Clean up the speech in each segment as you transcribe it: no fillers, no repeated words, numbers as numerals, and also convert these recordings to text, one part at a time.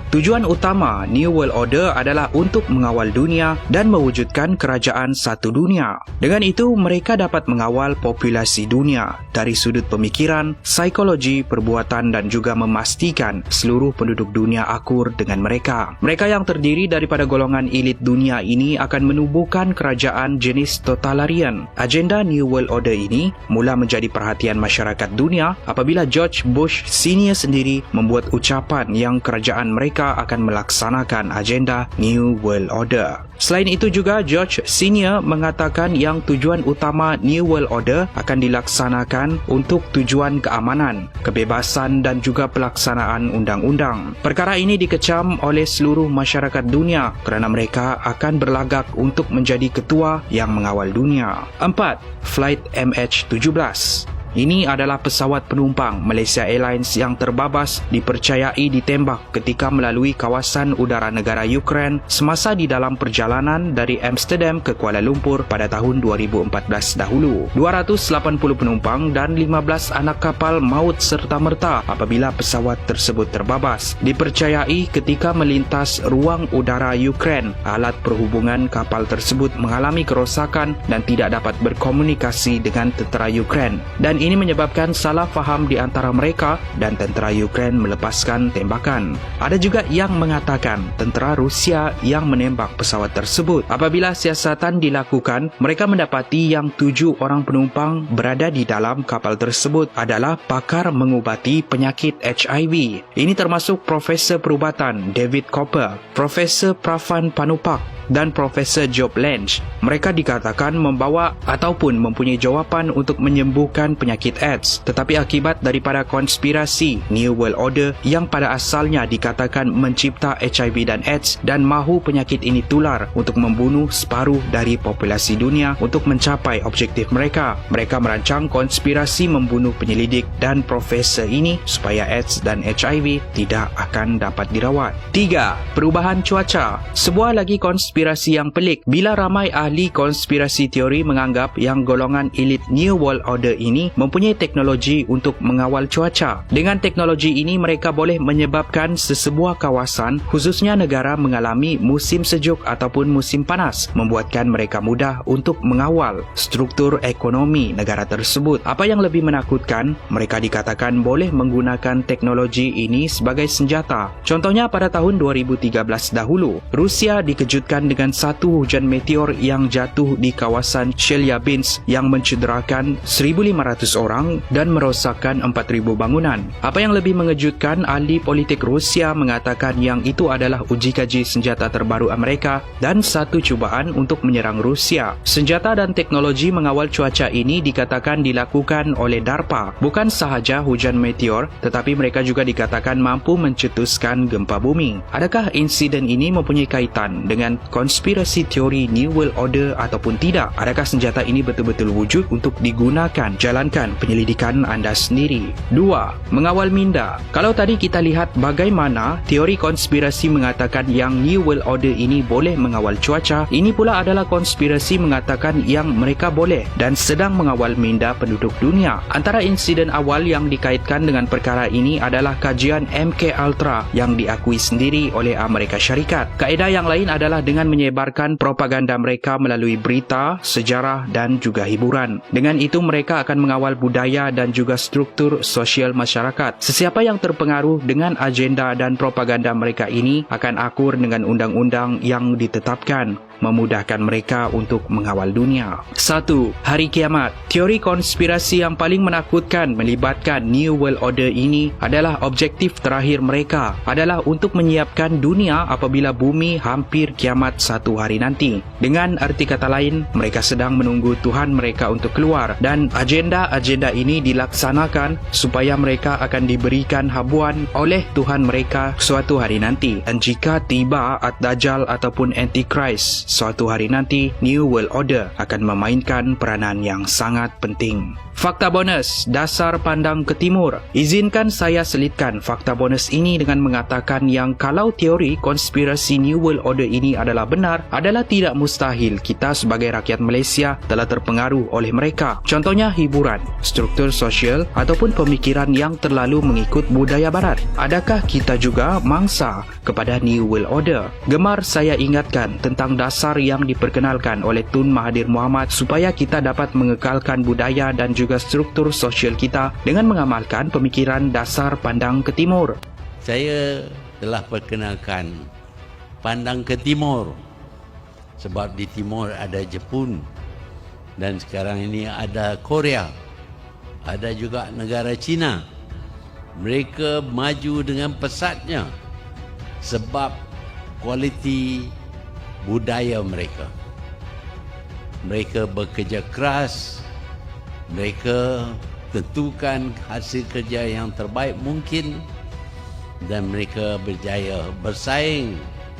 Tujuan utama New World Order adalah untuk mengawal dunia dan mewujudkan kerajaan satu dunia. Dengan itu, mereka dapat mengawal populasi dunia dari sudut pemikiran, psikologi, perbuatan dan juga memastikan seluruh penduduk dunia akur dengan mereka. Mereka yang terdiri daripada golongan elit dunia ini akan menubuhkan kerajaan jenis totalitarian. Agenda New World Order ini mula menjadi perhatian masyarakat dunia apabila George Bush Senior sendiri membuat ucapan yang kerajaan mereka akan melaksanakan agenda New World Order. Selain itu juga, George Senior mengatakan yang tujuan utama New World Order akan dilaksanakan untuk tujuan keamanan, kebebasan dan juga pelaksanaan undang-undang. Perkara ini dikecam oleh seluruh masyarakat dunia kerana mereka akan berlagak untuk menjadi ketua yang mengawal dunia. 4. Flight MH17. Ini adalah pesawat penumpang Malaysia Airlines yang terbabas dipercayai ditembak ketika melalui kawasan udara negara Ukraine semasa di dalam perjalanan dari Amsterdam ke Kuala Lumpur pada tahun 2014 dahulu. 280 penumpang dan 15 anak kapal maut serta-merta apabila pesawat tersebut terbabas. Dipercayai ketika melintas ruang udara Ukraine, alat perhubungan kapal tersebut mengalami kerosakan dan tidak dapat berkomunikasi dengan tentera Ukraine. Dan ini menyebabkan salah faham di antara mereka dan tentera Ukraine melepaskan tembakan. Ada juga yang mengatakan tentera Rusia yang menembak pesawat tersebut. Apabila siasatan dilakukan, mereka mendapati yang 7 orang penumpang berada di dalam kapal tersebut adalah pakar mengubati penyakit HIV. Ini termasuk Profesor Perubatan David Copper, Profesor Prafan Panupak dan Profesor Job Lange. Mereka dikatakan membawa ataupun mempunyai jawapan untuk menyembuhkan penyakit AIDS, tetapi akibat daripada konspirasi New World Order yang pada asalnya dikatakan mencipta HIV dan AIDS dan mahu penyakit ini tular untuk membunuh separuh dari populasi dunia untuk mencapai objektif mereka. Mereka merancang konspirasi membunuh penyelidik dan profesor ini supaya AIDS dan HIV tidak akan dapat dirawat. 3. Perubahan cuaca. Sebuah lagi konspirasi yang pelik bila ramai ahli konspirasi teori menganggap yang golongan elit New World Order ini mempunyai teknologi untuk mengawal cuaca. Dengan teknologi ini mereka boleh menyebabkan sesebuah kawasan khususnya negara mengalami musim sejuk ataupun musim panas, membuatkan mereka mudah untuk mengawal struktur ekonomi negara tersebut. Apa yang lebih menakutkan, mereka dikatakan boleh menggunakan teknologi ini sebagai senjata. Contohnya pada tahun 2013 dahulu, Rusia dikejutkan dengan satu hujan meteor yang jatuh di kawasan Chelyabinsk yang mencederakan 1,500 orang dan merosakkan 4,000 bangunan. Apa yang lebih mengejutkan, ahli politik Rusia mengatakan yang itu adalah uji kaji senjata terbaru Amerika dan satu cubaan untuk menyerang Rusia. Senjata dan teknologi mengawal cuaca ini dikatakan dilakukan oleh DARPA. Bukan sahaja hujan meteor, tetapi mereka juga dikatakan mampu mencetuskan gempa bumi. Adakah insiden ini mempunyai kaitan dengan konspirasi teori New World Order ataupun tidak? Adakah senjata ini betul-betul wujud untuk digunakan? Jalankan penyelidikan anda sendiri. 2. Mengawal minda. Kalau tadi kita lihat bagaimana teori konspirasi mengatakan yang New World Order ini boleh mengawal cuaca, ini pula adalah konspirasi mengatakan yang mereka boleh dan sedang mengawal minda penduduk dunia. Antara insiden awal yang dikaitkan dengan perkara ini adalah kajian MK Ultra yang diakui sendiri oleh Amerika Syarikat. Kaedah yang lain adalah dengan menyebarkan propaganda mereka melalui berita, sejarah dan juga hiburan. Dengan itu mereka akan mengawal budaya dan juga struktur sosial masyarakat. Sesiapa yang terpengaruh dengan agenda dan propaganda mereka ini akan akur dengan undang-undang yang ditetapkan, memudahkan mereka untuk mengawal dunia. 1. Hari kiamat. Teori konspirasi yang paling menakutkan melibatkan New World Order ini adalah objektif terakhir mereka adalah untuk menyiapkan dunia apabila bumi hampir kiamat satu hari nanti. Dengan arti kata lain, mereka sedang menunggu Tuhan mereka untuk keluar dan agenda-agenda ini dilaksanakan supaya mereka akan diberikan habuan oleh Tuhan mereka suatu hari nanti. Dan jika tiba Ad-Dajjal ataupun Antichrist suatu hari nanti New World Order akan memainkan peranan yang sangat penting. Fakta bonus, dasar pandang ke timur. Izinkan saya selitkan fakta bonus ini dengan mengatakan yang kalau teori konspirasi New World Order ini adalah benar, adalah tidak mustahil kita sebagai rakyat Malaysia telah terpengaruh oleh mereka. Contohnya hiburan, struktur sosial ataupun pemikiran yang terlalu mengikut budaya barat. Adakah kita juga mangsa kepada New World Order? Gemar saya ingatkan tentang dasar yang diperkenalkan oleh Tun Mahathir Mohamad supaya kita dapat mengekalkan budaya dan juga struktur sosial kita dengan mengamalkan pemikiran dasar pandang ke timur. Saya telah perkenalkan pandang ke timur sebab di timur ada Jepun dan sekarang ini ada Korea, ada juga negara China. Mereka maju dengan pesatnya sebab kualiti budaya mereka. Mereka bekerja keras, mereka tentukan hasil kerja yang terbaik mungkin dan mereka berjaya bersaing.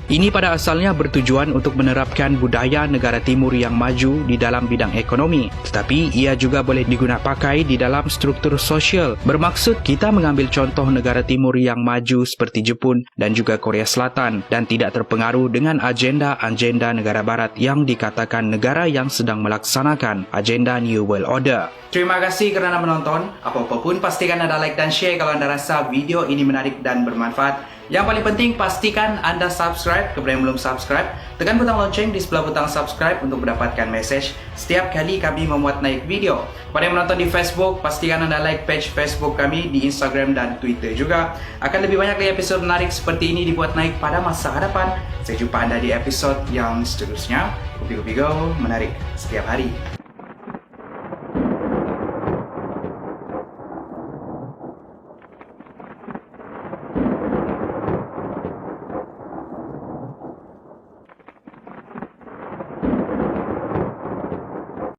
Ini pada asalnya bertujuan untuk menerapkan budaya negara timur yang maju di dalam bidang ekonomi, tetapi ia juga boleh digunakan pakai di dalam struktur sosial. Bermaksud kita mengambil contoh negara timur yang maju seperti Jepun dan juga Korea Selatan dan tidak terpengaruh dengan agenda-agenda negara barat yang dikatakan negara yang sedang melaksanakan agenda New World Order. Terima kasih kerana menonton. Apa-apa pun pastikan anda like dan share kalau anda rasa video ini menarik dan bermanfaat. Yang paling penting, pastikan anda subscribe kepada yang belum subscribe. Tekan butang lonceng di sebelah butang subscribe untuk mendapatkan mesej setiap kali kami memuat naik video. Pada yang menonton di Facebook, pastikan anda like page Facebook kami di Instagram dan Twitter juga. Akan lebih banyak lagi episod menarik seperti ini dibuat naik pada masa hadapan. Saya jumpa anda di episod yang seterusnya. Kopi Kopi Go, menarik setiap hari.